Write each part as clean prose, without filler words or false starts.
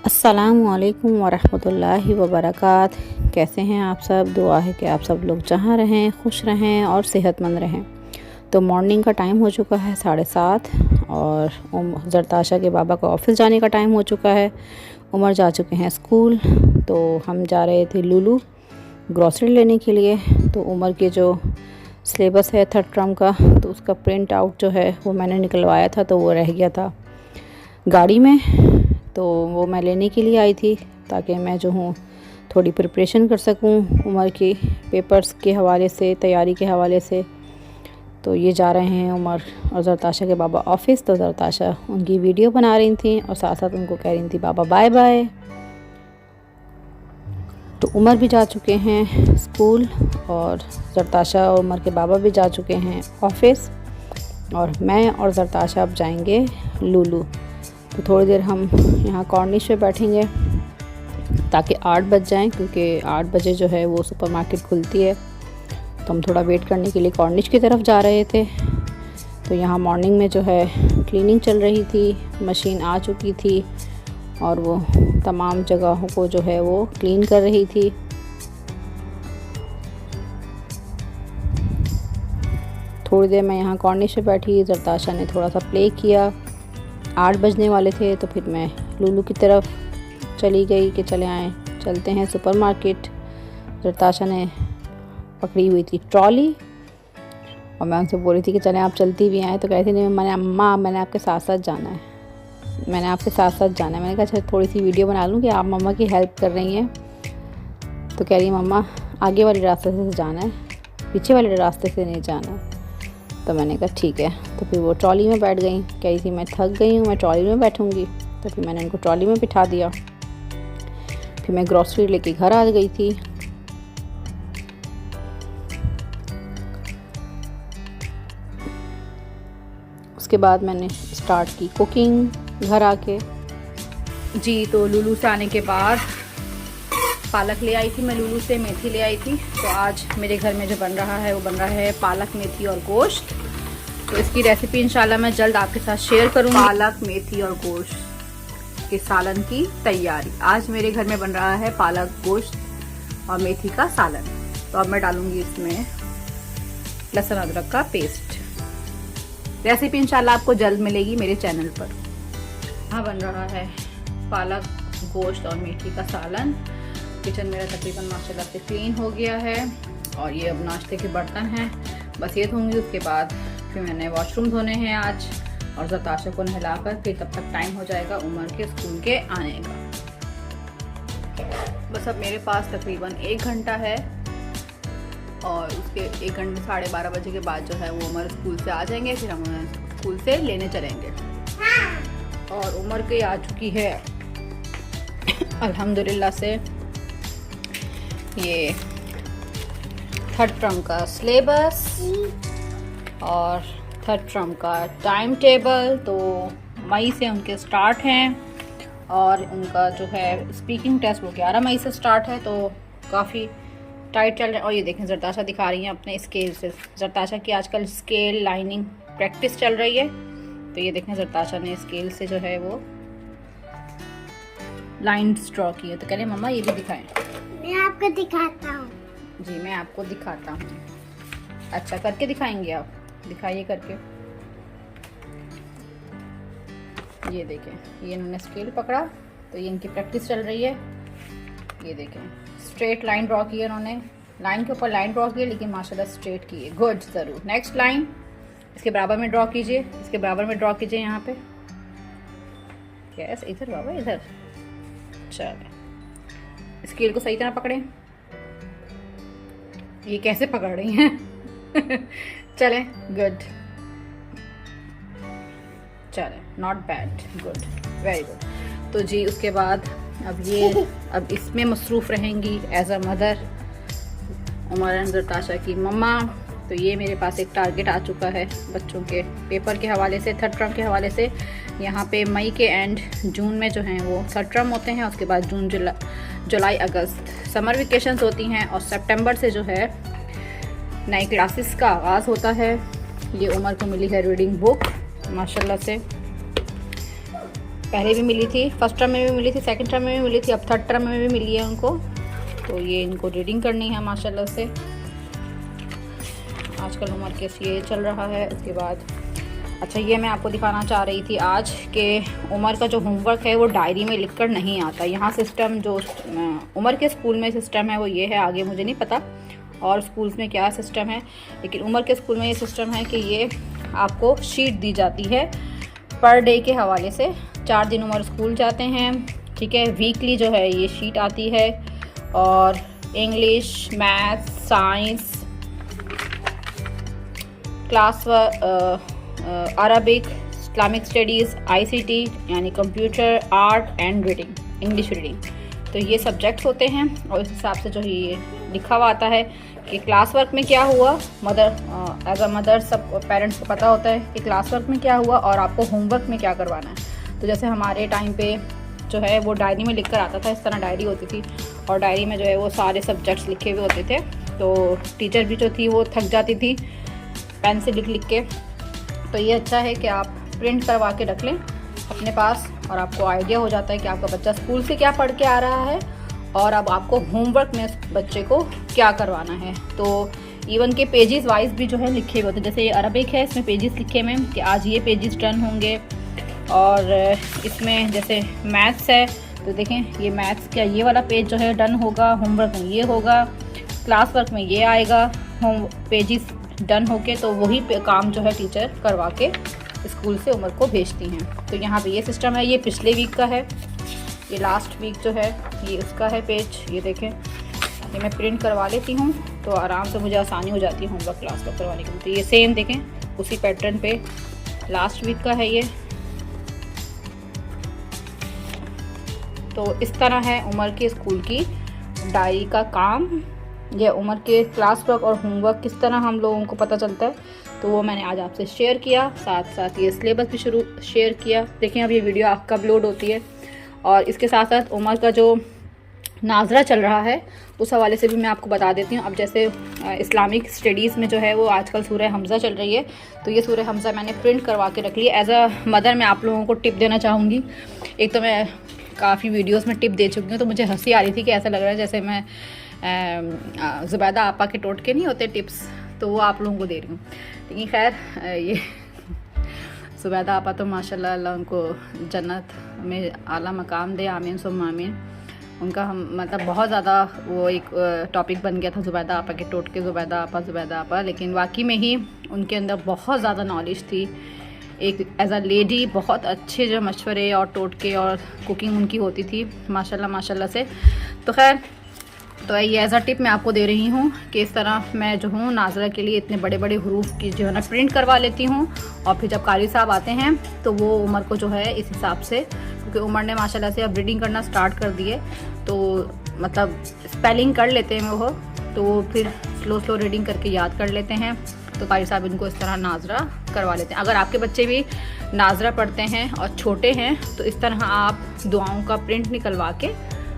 अस्सलामुअलैकुम वरहमतुल्लाहि वबरकात। कैसे हैं आप सब? दुआ है कि आप सब लोग जहाँ रहें खुश रहें और सेहतमंद रहें। तो मॉर्निंग का टाइम हो चुका है 7:30 और ज़रताशा के बाबा का ऑफ़िस जाने का टाइम हो चुका है। उमर जा चुके हैं स्कूल। तो हम जा रहे थे लुलु ग्रॉसरी लेने के लिए। तो उमर के जो सिलेबस है 3rd टर्म का, तो उसका प्रिंट आउट जो है वो मैंने निकलवाया था, तो वो रह गया था गाड़ी में। तो वो मैं लेने के लिए आई थी ताकि मैं जो हूँ थोड़ी प्रिपरेशन कर सकूँ उमर की पेपर्स के हवाले से, तैयारी के हवाले से। तो ये जा रहे हैं उमर और ज़रताशा के बाबा ऑफ़िस। तो ज़रताशा उनकी वीडियो बना रही थी और साथ साथ उनको कह रही थी बाबा बाय बाय। तो उमर भी जा चुके हैं स्कूल और ज़रताशा और उमर के बाबा भी जा चुके हैं ऑफ़िस, और मैं और ज़रताशा अब जाएंगे लुलु। तो थोड़ी देर हम यहाँ कॉर्निश पे बैठेंगे ताकि 8 बज जाएं, क्योंकि 8 बजे जो है वो सुपरमार्केट खुलती है। तो हम थोड़ा वेट करने के लिए कॉर्निश की तरफ जा रहे थे। तो यहाँ मॉर्निंग में जो है क्लीनिंग चल रही थी, मशीन आ चुकी थी और वो तमाम जगहों को जो है वो क्लीन कर रही थी। थोड़ी देर मैं यहाँ कॉर्निश पे बैठी, ज़रताशा ने थोड़ा सा प्ले किया। 8 बजने वाले थे तो फिर मैं लुलु की तरफ चली गई कि चलते हैं सुपरमार्केट। ज़रताशा ने पकड़ी हुई थी ट्रॉली और मैं उनसे बोल रही थी कि चलें, आप चलती भी आएँ। तो कहती नहीं, मैंने आपके साथ साथ जाना है, मैंने कहा अच्छा थोड़ी सी वीडियो बना लूँ कि आप मम्मा की हेल्प कर रही हैं। तो कह रही मम्मा आगे वाले रास्ते से जाना है, पीछे वाले रास्ते से नहीं जाना। तो मैंने कहा ठीक है। तो फिर वो ट्रॉली में बैठ गई, कह रही थी मैं थक गई हूँ, मैं ट्रॉली में बैठूँगी। तो फिर मैंने उनको ट्रॉली में बिठा दिया। फिर मैं ग्रॉसरी लेके घर आ गई थी। उसके बाद मैंने स्टार्ट की कुकिंग घर आके। जी, तो लुलु से आने के बाद पालक ले आई थी मैं लुलु से, मेथी ले आई थी। तो आज मेरे घर में जो बन रहा है वो बन रहा है पालक, मेथी और गोश्त। तो इसकी रेसिपी इंशाल्लाह मैं जल्द आपके साथ शेयर करूँगी। पालक, मेथी और गोश्त के सालन की तैयारी। आज मेरे घर में बन रहा है पालक, गोश्त और मेथी का सालन। तो अब मैं डालूँगी इसमें लहसुन अदरक का पेस्ट। रेसिपी इंशाल्लाह आपको जल्द मिलेगी मेरे चैनल पर। यहाँ बन रहा है पालक, गोश्त और मेथी का सालन। किचन मेरा तकरीबन माशाल्लाह से क्लीन हो गया है और ये अब नाश्ते के बर्तन हैं, बस ये धोंगी। उसके बाद फिर मैंने वॉशरूम धोने हैं आज, और ज़रताशा को नहलाकर फिर तब तक टाइम हो जाएगा उमर के स्कूल के आने का। बस अब मेरे पास तकरीबन 1 घंटा है और उसके 1 घंटे 12:30 बजे के बाद जो है वो उमर स्कूल से आ जाएंगे। फिर हम उन्हें स्कूल से लेने चलेंगे। और उमर की आ चुकी है अल्हम्दुलिल्लाह से ये 3rd टर्म का सिलेबस और 3rd टर्म का टाइम टेबल। तो मई से उनके स्टार्ट हैं और उनका जो है स्पीकिंग टेस्ट वो 11 मई से स्टार्ट है। तो काफ़ी टाइट चल रहा है। और ये देखें ज़रताशा दिखा रही हैं अपने स्केल से। ज़रताशा की आजकल स्केल लाइनिंग प्रैक्टिस चल रही है। तो ये देखें ज़रताशा ने स्केल से जो है वो लाइन्स ड्रॉ की है। तो कह रहे मम्मा ये भी दिखाएं। मैं आपको दिखाता हूँ। जी, मैं आपको दिखाता हूँ। अच्छा, करके दिखाएंगे आप? दिखाइए करके। ये देखें, ये इन्होंने स्केल पकड़ा, तो ये इनकी प्रैक्टिस चल रही है। ये देखें, स्ट्रेट लाइन ड्रॉ की है इन्होंने, लाइन के ऊपर लाइन ड्रॉ की है, लेकिन माशाल्लाह स्ट्रेट की है। गुड, ज़रूर। नेक्स्ट लाइन इसके बराबर में ड्रॉ कीजिए, इसके बराबर में ड्रॉ कीजिए यहाँ पे। यस, इधर बाबा, इधर। चलें, स्केल को सही तरह पकड़ें। ये कैसे पकड़ रही हैं? चलें, गुड। चलें, not bad, good, very good. तो जी उसके बाद अब इसमें मसरूफ़ रहेंगी as a mother Umar and Zartasha की मम्मा। तो ये मेरे पास एक टारगेट आ चुका है बच्चों के पेपर के हवाले से, 3rd टर्म के हवाले से। यहाँ पे मई के एंड जून में जो हैं वो 3rd टर्म होते हैं। उसके बाद जून, जुलाई, अगस्त समर वेकेशंस होती हैं और सितंबर से जो है नई क्लासेस का आगाज़ होता है। ये उमर को मिली है रीडिंग बुक माशाल्लाह से। पहले भी मिली थी, फर्स्ट टर्म में भी मिली थी, सेकंड टर्म में भी मिली थी, अब थर्ड टर्म में भी मिली है उनको। तो ये इनको रीडिंग करनी है माशाल्लाह से। आजकल उमर के ये चल रहा है। उसके बाद अच्छा ये मैं आपको दिखाना चाह रही थी आज कि उमर का जो होमवर्क है वो डायरी में लिखकर नहीं आता। यहाँ सिस्टम जो उमर के स्कूल में सिस्टम है वो ये है, आगे मुझे नहीं पता और स्कूल्स में क्या सिस्टम है, लेकिन उमर के स्कूल में ये सिस्टम है कि ये आपको शीट दी जाती है पर डे के हवाले से। 4 दिन उमर स्कूल जाते हैं, ठीक है। वीकली जो है ये शीट आती है और English, maths, science, class Arabic, Islamic studies, ICT यानी computer, art and reading, English reading, तो ये सब्जेक्ट्स होते हैं। और इस हिसाब से जो है ये लिखा हुआ आता है कि क्लास वर्क में क्या हुआ। एज अ मदर सब पेरेंट्स को पता होता है कि क्लास वर्क में क्या हुआ और आपको होमवर्क में क्या करवाना है। तो जैसे हमारे टाइम पे जो है वो डायरी में लिख कर आता था, इस तरह डायरी होती थी और डायरी में जो है वो सारे सब्जेक्ट्स लिखे हुए होते थे। तो टीचर भी जो थी वो थक जाती थी पेन से लिख लिख के। तो ये अच्छा है कि आप प्रिंट करवा के रख लें अपने पास और आपको आइडिया हो जाता है कि आपका बच्चा स्कूल से क्या पढ़ के आ रहा है और अब आपको होमवर्क में उस बच्चे को क्या करवाना है। तो इवन के पेजेस वाइज भी जो है लिखे हुए होते हैं। जैसे ये अरबिक है, इसमें पेजेस लिखे हुए हैं कि आज ये पेजेस डन होंगे। और इसमें जैसे मैथ्स है तो देखें ये मैथ्स का ये वाला पेज जो है डन होगा, होमवर्क में ये होगा, क्लास वर्क में ये आएगा, होम पेजेस डन होके तो वही काम जो है टीचर करवा के स्कूल से उमर को भेजती हैं। तो यहाँ पे ये सिस्टम है। ये पिछले वीक का है, ये लास्ट वीक जो है ये उसका है पेज। ये देखें ये मैं प्रिंट करवा लेती हूँ तो आराम से मुझे आसानी हो जाती है होमवर्क क्लास वर्क करवाने के लिए। तो ये सेम देखें उसी पैटर्न पे लास्ट वीक का है ये। तो इस तरह है उमर के स्कूल की डायरी का काम, या उमर के क्लास वर्क और होमवर्क किस तरह हम लोगों को पता चलता है, तो वो मैंने आज आपसे शेयर किया। साथ साथ ये सिलेबस भी शेयर किया। देखें अब ये वीडियो आपका अपलोड होती है और इसके साथ साथ उमर का जो नाजरा चल रहा है उस हवाले से भी मैं आपको बता देती हूँ। अब जैसे इस्लामिक स्टडीज़ में जो है वो आजकल सूरह हमज़ा चल रही है, तो ये सूरह हमज़ा मैंने प्रिंट करवा के रख ली। एज अ मदर मैं आप लोगों को टिप देना चाहूँगी। एक तो मैं काफ़ी वीडियोस में टिप दे चुकी हूँ तो मुझे हंसी आ रही थी कि ऐसा लग रहा है जैसे मैं ज़ुबैदा आपा के टोटके नहीं होते टिप्स, तो वो आप लोगों को दे रही हूँ। लेकिन खैर ये ज़ुबैदा आपा तो माशाल्लाह अल्लाह उनको जन्नत में आला मकाम दे, आमीन सुम्मा आमीन। उनका हम मतलब बहुत ज़्यादा वो एक टॉपिक बन गया था ज़ुबैदा आपा के टोटके, ज़ुबैदा आपा, लेकिन वाकई में ही उनके अंदर बहुत ज़्यादा नॉलेज थी। एक एज अ लेडी बहुत अच्छे जो मशवरे और टोटके और कुकिंग उनकी होती थी माशाल्लाह से। तो खैर तो ये एज अ टिप मैं आपको दे रही हूँ कि इस तरह मैं जो हूँ नाजरा के लिए इतने बड़े बड़े हरूफ की जो है ना प्रिंट करवा लेती हूँ और फिर जब कारी साहब आते हैं तो वो उमर को जो है इस हिसाब से, क्योंकि उमर ने माशाल्लाह से अब रीडिंग करना स्टार्ट कर दिए तो मतलब स्पेलिंग कर लेते हैं वो, तो वो फिर स्लो रीडिंग करके याद कर लेते हैं। तो कारी साहब इनको इस तरह नाजरा करवा लेते हैं। अगर आपके बच्चे भी नाजरा पढ़ते हैं और छोटे हैं तो इस तरह आप दुआओं का प्रिंट निकलवा के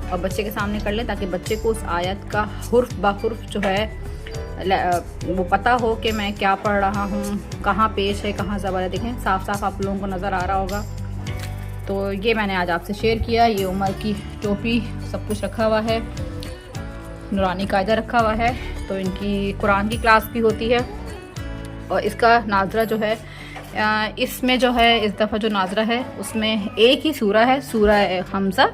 और बच्चे के सामने कर लें ताकि बच्चे को उस आयत का हुर्फ बहुर्फ जो है वो पता हो कि मैं क्या पढ़ रहा हूँ, कहाँ पेश है, कहाँ ज़बर है। देखें साफ साफ आप लोगों को नज़र आ रहा होगा। तो ये मैंने आज आपसे शेयर किया। ये उमर की टोपी सब कुछ रखा हुआ है, नूरानी कायदा रखा हुआ है, तो इनकी कुरान की क्लास भी होती है। और इसका नाजरा जो है इसमें जो है इस दफ़ा जो नाजरा है उसमें एक ही सूरा है, सूरह हमज़ा।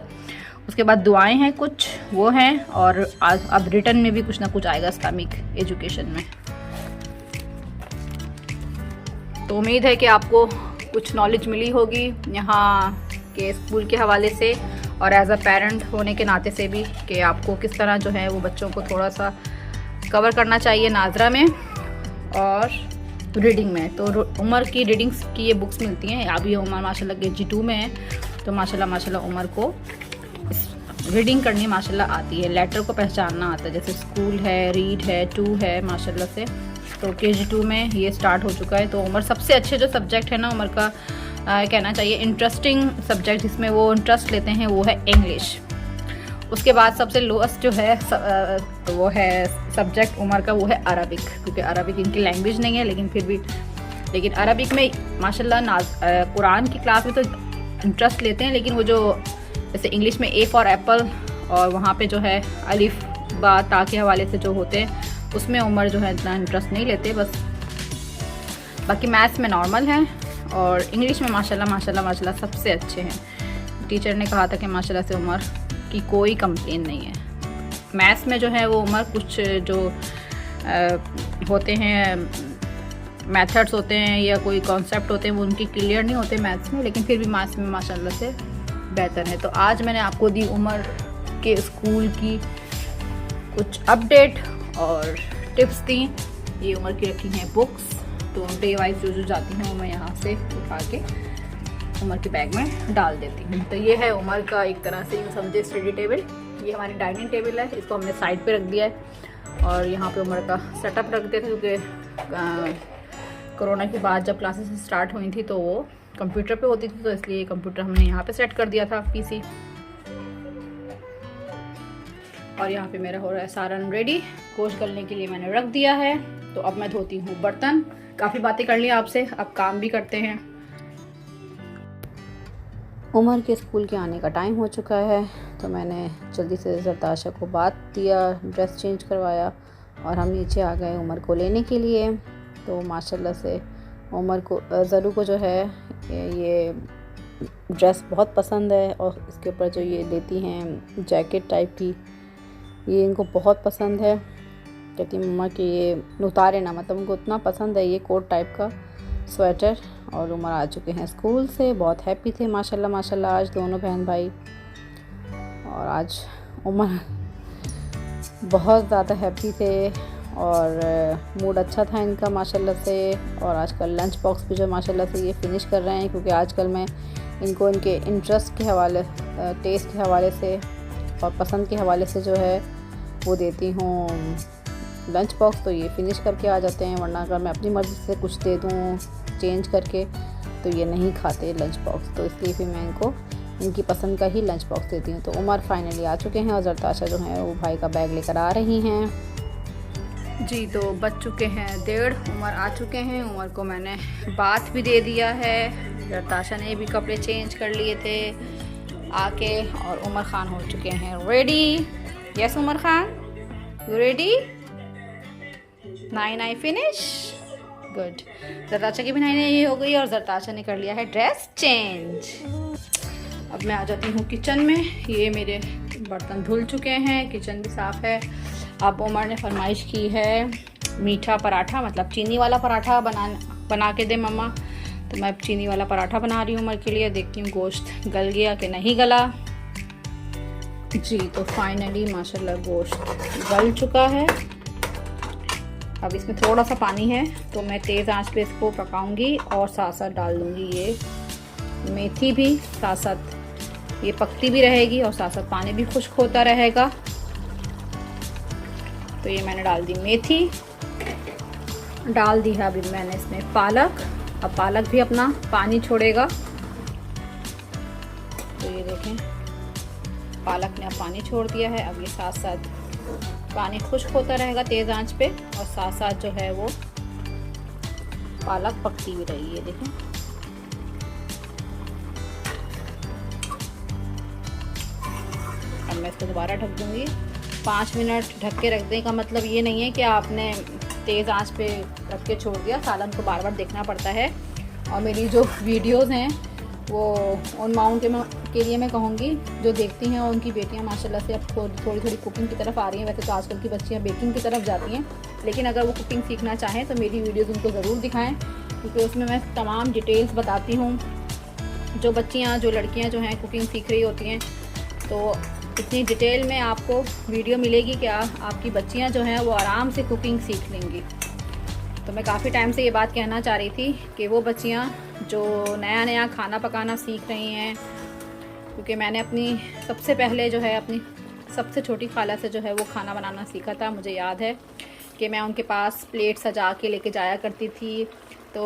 उसके बाद दुआएं हैं कुछ वो हैं और अब रिटर्न में भी कुछ ना कुछ आएगा इस्लामिक एजुकेशन में। तो उम्मीद है कि आपको कुछ नॉलेज मिली होगी यहाँ के स्कूल के हवाले से और एज अ पेरेंट होने के नाते से भी कि आपको किस तरह जो है वो बच्चों को थोड़ा सा कवर करना चाहिए नाजरा में और रीडिंग में। तो उमर की रीडिंग्स की ये बुक्स मिलती हैं। अभी उमर माशाल्लाह KG2 में है तो माशाल्लाह उमर को रीडिंग करनी माशाल्लाह आती है, लेटर को पहचानना आता है। जैसे स्कूल है, रीड है, 2 है माशाल्लाह से, तो KG2 में ये स्टार्ट हो चुका है। तो उमर सबसे अच्छे जो सब्जेक्ट है ना उमर का कहना चाहिए इंटरेस्टिंग सब्जेक्ट जिसमें वो इंटरेस्ट लेते हैं वो है इंग्लिश। उसके बाद सबसे लोएस्ट जो है तो वो है सब्जेक्ट उमर का वो है अरबिक, क्योंकि अरबिक इनकी लैंग्वेज नहीं है लेकिन फिर भी लेकिन अरबिक में माशाल्लाह कुरान की क्लास में तो इंटरेस्ट लेते हैं, लेकिन वो जो जैसे इंग्लिश में ए फॉर एप्पल और वहाँ पे जो है अलिफ बा ता के हवाले से जो होते हैं उसमें उमर जो है इतना इंटरेस्ट नहीं लेते बस। बाकी मैथ्स में नॉर्मल है और इंग्लिश में माशाल्लाह सबसे अच्छे हैं। टीचर ने कहा था कि माशाल्लाह से उमर की कोई कंप्लेन नहीं है। मैथ्स में जो है वो उमर कुछ जो होते हैं मेथड्स होते हैं या कोई कॉन्सेप्ट होते हैं वो उनकी क्लियर नहीं होते मैथ्स में, लेकिन फिर भी मैथ्स में माशाल्लाह से बेहतर है। तो आज मैंने आपको दी उमर के स्कूल की कुछ अपडेट और टिप्स दी। ये उमर की रखी हैं बुक्स, तो डे वाइज जो जाती हैं वो मैं यहाँ से उठा के उमर के बैग में डाल देती हूँ। तो ये है उमर का एक तरह से यूँ समझे स्टडी टेबल। ये हमारी डाइनिंग टेबल है, इसको हमने साइड पे रख दिया है और यहाँ पे उमर का सेटअप रख दिया था क्योंकि कोरोना के बाद जब क्लासेस स्टार्ट हुई थी तो वो कंप्यूटर पे होती थी, तो इसलिए कंप्यूटर हमने यहाँ पे सेट कर दिया था पीसी। और यहाँ पे मेरा हो रहा है सारन रेडी, गोश्त गलने के लिए मैंने रख दिया है। तो अब मैं धोती हूँ बर्तन। काफ़ी बातें कर ली आपसे, अब काम भी करते हैं। उमर के स्कूल के आने का टाइम हो चुका है, तो मैंने जल्दी से जरताशा को बात दिया, ड्रेस चेंज करवाया और हम नीचे आ गए उमर को लेने के लिए। तो माशाल्लाह से उमर को ज़रू को जो है ये ड्रेस बहुत पसंद है और इसके ऊपर जो ये लेती हैं जैकेट टाइप की, ये इनको बहुत पसंद है। कहती मम्मा कि ये उतारे ना, मतलब उनको इतना पसंद है ये कोट टाइप का स्वेटर। और उमर आ चुके हैं स्कूल से, बहुत हैप्पी थे माशाल्लाह आज दोनों बहन भाई। और आज उमर बहुत ज़्यादा हैप्पी थे और मूड अच्छा था इनका माशाल्लाह से। और आजकल लंच बॉक्स भी जो माशाल्लाह से ये फ़िनिश कर रहे हैं, क्योंकि आजकल मैं इनको इनके इंटरेस्ट के हवाले, टेस्ट के हवाले से और पसंद के हवाले से जो है वो देती हूँ लंच बॉक्स, तो ये फ़िनिश करके आ जाते हैं। वरना अगर मैं अपनी मर्ज़ी से कुछ दे दूँ चेंज करके तो ये नहीं खाते लंच बॉक्स, तो इसलिए फिर मैं इनको इनकी पसंद का ही लंच बॉक्स देती हूँ। तो उमर फाइनली आ चुके हैं और जरताशा जो है वो भाई का बैग लेकर आ रही हैं जी। तो बज चुके हैं 1:30, उमर आ चुके हैं। उमर को मैंने बात भी दे दिया है, जरताशा ने भी कपड़े चेंज कर लिए थे आके, और उमर खान हो चुके हैं ready. Yes Umar Khan, you ready? 9 finish, good. Zartasha की भी 9 हो गई और जरताशा ने कर लिया है ड्रेस चेंज। अब मैं आ जाती हूँ किचन में। ये मेरे बर्तन धुल चुके हैं, किचन भी साफ़ है। अब उमर ने फरमाइश की है मीठा पराठा, मतलब चीनी वाला पराठा बना के दे मम्मा। तो मैं चीनी वाला पराठा बना रही हूँ उमर के लिए। देखती हूँ गोश्त गल गया कि नहीं गला जी। तो फाइनली माशाल्लाह गोश्त गल चुका है। अब इसमें थोड़ा सा पानी है, तो मैं तेज़ आंच पे इसको पकाऊंगी और साथ साथ डाल दूँगी ये मेथी भी, साथ साथ ये पकती भी रहेगी और साथ साथ पानी भी खुश्क होता रहेगा। तो ये मैंने डाल दी मेथी, डाल दी है अभी मैंने इसमें पालक। अब पालक भी अपना पानी छोड़ेगा। तो ये देखें पालक ने अब पानी छोड़ दिया है। अब ये साथ साथ पानी खुश्क होता रहेगा तेज़ आंच पे और साथ साथ जो है वो पालक पकती भी रहेगी। ये देखें अब मैं इसको दोबारा ढक दूँगी। 5 मिनट ढक के रख देने का मतलब ये नहीं है कि आपने तेज़ आंच पे रख के छोड़ दिया, सालन को बार बार देखना पड़ता है। और मेरी जो वीडियोस हैं वो उन माओं के लिए मैं कहूँगी जो देखती हैं, उनकी बेटियां माशाल्लाह से अब थोड़ी थोड़ी कुकिंग की तरफ आ रही हैं। वैसे तो आजकल की बच्चियां बेकिंग की तरफ जाती हैं, लेकिन अगर वो कुकिंग सीखना चाहें तो मेरी वीडियोज़ उनको ज़रूर दिखाएँ, क्योंकि उसमें मैं तमाम डिटेल्स बताती हूँ। जो बच्चियाँ जो लड़कियाँ जो हैं कुकिंग सीख रही होती हैं, तो इतनी डिटेल में आपको वीडियो मिलेगी कि आपकी बच्चियां जो हैं वो आराम से कुकिंग सीख लेंगी। तो मैं काफ़ी टाइम से ये बात कहना चाह रही थी कि वो बच्चियां जो नया नया खाना पकाना सीख रही हैं, क्योंकि मैंने अपनी सबसे पहले जो है अपनी सबसे छोटी खाला से जो है वो खाना बनाना सीखा था। मुझे याद है कि मैं उनके पास प्लेट सजा के लेके जाया करती थी। तो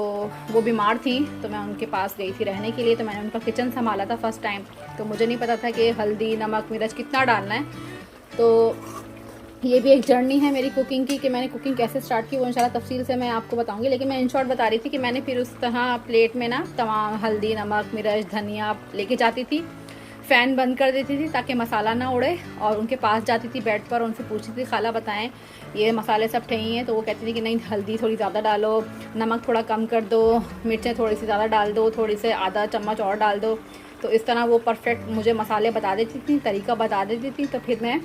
वो बीमार थी, तो मैं उनके पास गई थी रहने के लिए। तो मैंने उनका किचन संभाला था फर्स्ट टाइम। तो मुझे नहीं पता था कि हल्दी नमक मिर्च कितना डालना है। तो ये भी एक जर्नी है मेरी कुकिंग की कि मैंने कुकिंग कैसे स्टार्ट की, वो इंशाल्लाह तफसील से मैं आपको बताऊंगी। लेकिन मैं इन शॉर्ट बता रही थी कि मैंने फिर उस तरह प्लेट में ना तमाम हल्दी, नमक, मिर्च, धनिया लेके जाती थी, फ़ैन बंद कर देती थी ताकि मसाला ना उड़े, और उनके पास जाती थी बेड पर, उनसे पूछती थी खाला बताएं ये मसाले सब ठही हैं, तो वो कहती थी कि नहीं हल्दी थोड़ी ज़्यादा डालो, नमक थोड़ा कम कर दो, मिर्चें थोड़ी सी ज़्यादा डाल दो, थोड़ी से आधा चम्मच और डाल दो। तो इस तरह वो परफेक्ट मुझे मसाले बता देती थी, तरीका बता देती थी। तो फिर मैं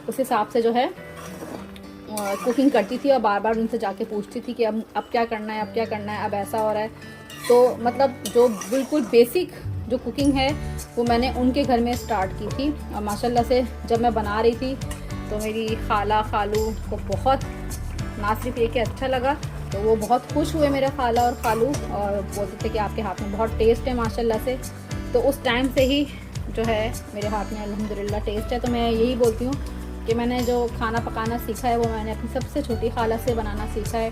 उस हिसाब से जो है कुकिंग करती थी और बार बार उनसे जाके पूछती थी कि अब क्या करना है, अब क्या करना है, अब ऐसा हो रहा है। तो मतलब जो बिल्कुल बेसिक जो कुकिंग है वो मैंने उनके घर में स्टार्ट की थी। और माशाल्लाह से जब मैं बना रही थी तो मेरी खाला खालू को बहुत ना सिर्फ ये कि अच्छा लगा, तो वो बहुत खुश हुए मेरे खाला और खालू, और बोलते थे कि आपके हाथ में बहुत टेस्ट है माशाल्लाह से। तो उस टाइम से ही जो है मेरे हाथ में अल्हम्दुलिल्लाह टेस्ट है। तो मैं यही बोलती हूँ कि मैंने जो खाना पकाना सीखा है वो मैंने अपनी सबसे छोटी खाला से बनाना सीखा है।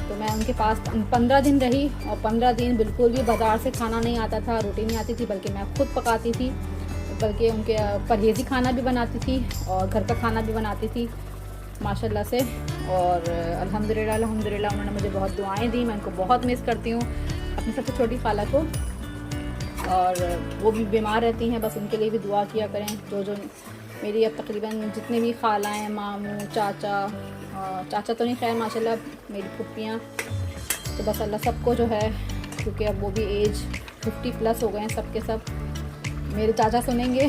तो मैं उनके पास 15 दिन रही और 15 दिन बिल्कुल भी बाज़ार से खाना नहीं आता था, रोटी नहीं आती थी, बल्कि मैं खुद पकाती थी, बल्कि उनके परहेज़ी खाना भी बनाती थी और घर का खाना भी बनाती थी माशाल्लाह से। और अल्हम्दुलिल्लाह उन्होंने मुझे बहुत दुआएं दी, मैं उनको बहुत मिस करती हूँ अपनी सबसे छोटी खाला को। और वो भी बीमार रहती हैं, बस उनके लिए भी दुआ किया करें। जो मेरी अब तकरीबन जितनी भी खालाएँ, मामू, चाचा तो नहीं खैर माशाल्लाह, मेरी फुप्पियाँ, तो बस अल्लाह सबको जो है, क्योंकि अब वो भी एज 50+ हो गए हैं सब के सब। मेरे चाचा सुनेंगे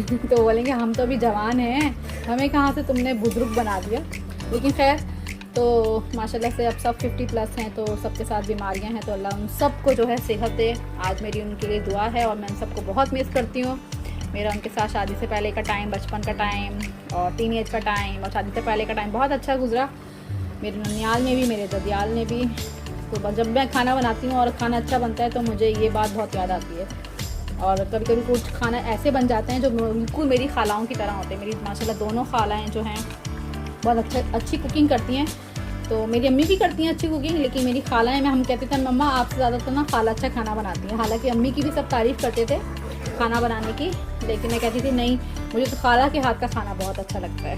तो बोलेंगे हम तो अभी जवान हैं, हमें कहाँ से तुमने बुजुर्ग बना दिया। लेकिन खैर तो माशाल्लाह से अब सब 50+ हैं, तो सबके साथ बीमारियां हैं, तो अल्लाह उन सबको जो है सेहत दे। आज मेरी उनके लिए दुआ है और मैं उन सबको बहुत मिस करती हूँ। मेरा उनके साथ शादी से पहले का टाइम, बचपन का टाइम और टीनेज का टाइम और शादी से पहले का टाइम बहुत अच्छा गुजरा, मेरे ननियाल में भी, मेरे ददियाल में भी। तो जब मैं खाना बनाती हूँ और खाना अच्छा बनता है तो मुझे ये बात बहुत याद आती है। और कभी कभी कुछ खाना ऐसे बन जाते हैं जो बिल्कुल मेरी खालाओं की तरह होते हैं। मेरी माशाल्लाह दोनों खालाएँ जो हैं बहुत अच्छी कुकिंग करती हैं। तो मेरी अम्मी भी करती हैं अच्छी कुकिंग, लेकिन मेरी खालाएँ में हम कहते थे मम्मा आपसे ज़्यादा तो ना खाला अच्छा खाना बनाती हैं। हालांकि अम्मी की भी सब तारीफ़ करते थे खाना बनाने की, लेकिन मैं कहती थी नहीं मुझे तो खाला के हाथ का खाना बहुत अच्छा लगता है।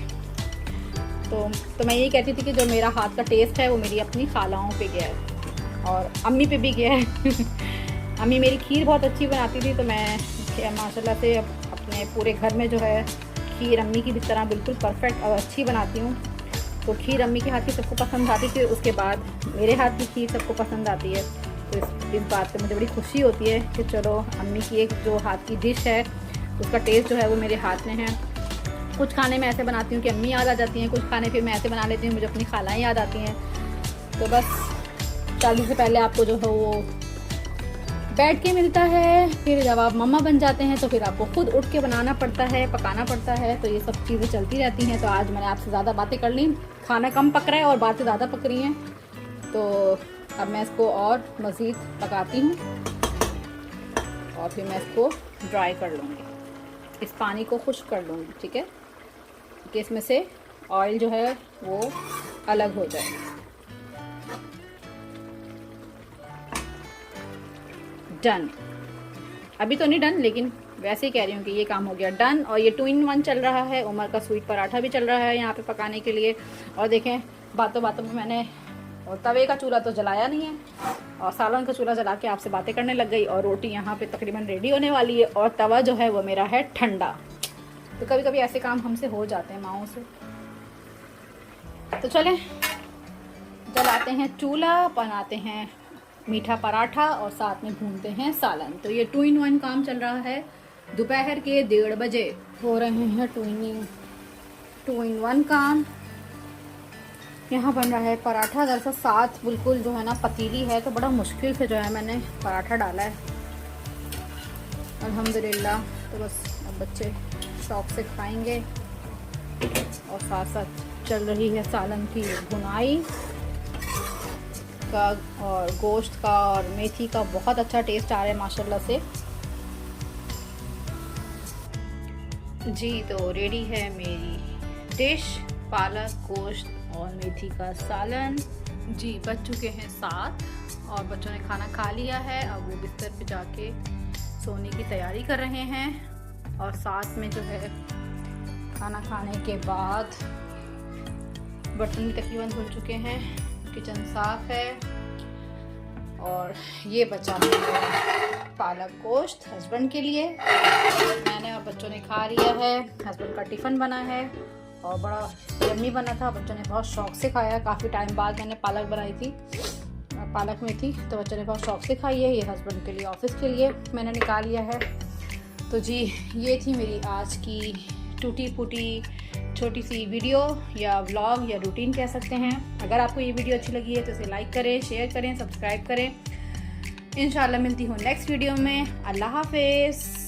तो मैं यही कहती थी कि जो मेरा हाथ का टेस्ट है वो मेरी अपनी खालाओं पे गया है और अम्मी पे भी गया है अम्मी मेरी खीर बहुत अच्छी बनाती थी, तो मैं माशाल्लाह से अपने पूरे घर में जो है खीर अम्मी की तरह बिल्कुल परफेक्ट और अच्छी बनाती हूँ। तो खीर अम्मी के हाथ की सबको पसंद आती थी, उसके बाद मेरे हाथ की खीर सबको पसंद आती है। तो इस बात पे मुझे बड़ी खुशी होती है कि चलो अम्मी की एक जो हाथ की डिश है उसका टेस्ट जो है वो मेरे हाथ में है। कुछ खाने मैं ऐसे बनाती हूँ कि अम्मी याद आ जाती हैं, कुछ खाने फिर मैं ऐसे बना लेती हूँ मुझे अपनी खालाएँ याद आती हैं। तो बस शादी से पहले आपको जो है वो बैठ के मिलता है, फिर जब आप मम्मा बन जाते हैं तो फिर आपको खुद उठ के बनाना पड़ता है, पकाना पड़ता है। तो ये सब चीज़ें चलती रहती हैं। तो आज मैंने आपसे ज़्यादा बातें कर ली, खाना कम पक रहा है और बातें ज़्यादा पक रही हैं। तो अब मैं इसको और मज़ीद पकाती हूँ और फिर मैं इसको ड्राई कर लूँगी, इस पानी को खुश्क कर लूँगी, ठीक है, कि इसमें से ऑयल जो है वो अलग हो जाए। डन, अभी तो नहीं डन, लेकिन वैसे ही कह रही हूँ कि ये काम हो गया डन। और ये 2 in 1 चल रहा है, उमर का स्वीट पराठा भी चल रहा है यहाँ पे पकाने के लिए। और देखें बातों बातों में मैंने और तवे का चूल्हा तो जलाया नहीं है और सालन का चूल्हा जला के आपसे बातें करने लग गई। और रोटी यहाँ पे तकरीबन रेडी होने वाली है और तवा जो है वो मेरा है ठंडा। तो कभी कभी ऐसे काम हमसे हो जाते हैं माओं से। तो चलें जलाते हैं चूल्हा, बनाते हैं मीठा पराठा और साथ में भूनते हैं सालन। तो ये 2 in 1 काम चल रहा है। दोपहर के 1:30 बजे हो रहे हैं 2 in 1 काम। यहाँ बन रहा है पराठा। दरअसल साथ बिल्कुल जो है ना पतीली है, तो बड़ा मुश्किल से जो है मैंने पराठा डाला है। अल्हम्दुलिल्लाह। तो बस अब बच्चे शौक से खाएंगे और साथ साथ चल रही है सालन की भुनाई का और गोश्त का और मेथी का बहुत अच्छा टेस्ट आ रहा है माशाल्लाह से। जी तो रेडी है मेरी डिश, पालक, गोश्त और मेथी का सालन। जी बज चुके हैं 7 और बच्चों ने खाना खा लिया है। अब वो बिस्तर पे जाके सोने की तैयारी कर रहे हैं। और साथ में जो है खाना खाने के बाद बर्तन भी तकरीबन धुल चुके हैं, किचन साफ है। और ये बचा है पालक गोश्त हस्बैंड के लिए, मैंने और बच्चों ने खा लिया है। हस्बैंड का टिफ़िन बना है और बड़ा यम्मी बना था, बच्चों ने बहुत शौक से खाया। काफ़ी टाइम बाद मैंने पालक बनाई थी, पालक में थी, तो बच्चों ने बहुत शौक से खाई है। ये हस्बैंड के लिए, ऑफिस के लिए मैंने निकाल लिया है। तो जी ये थी मेरी आज की टूटी फूटी छोटी सी वीडियो या व्लॉग या रूटीन कह सकते हैं। अगर आपको ये वीडियो अच्छी लगी है तो इसे लाइक करें, शेयर करें, सब्सक्राइब करें। इंशाल्लाह मिलती हूँ नेक्स्ट वीडियो में। अल्लाह हाफिज़।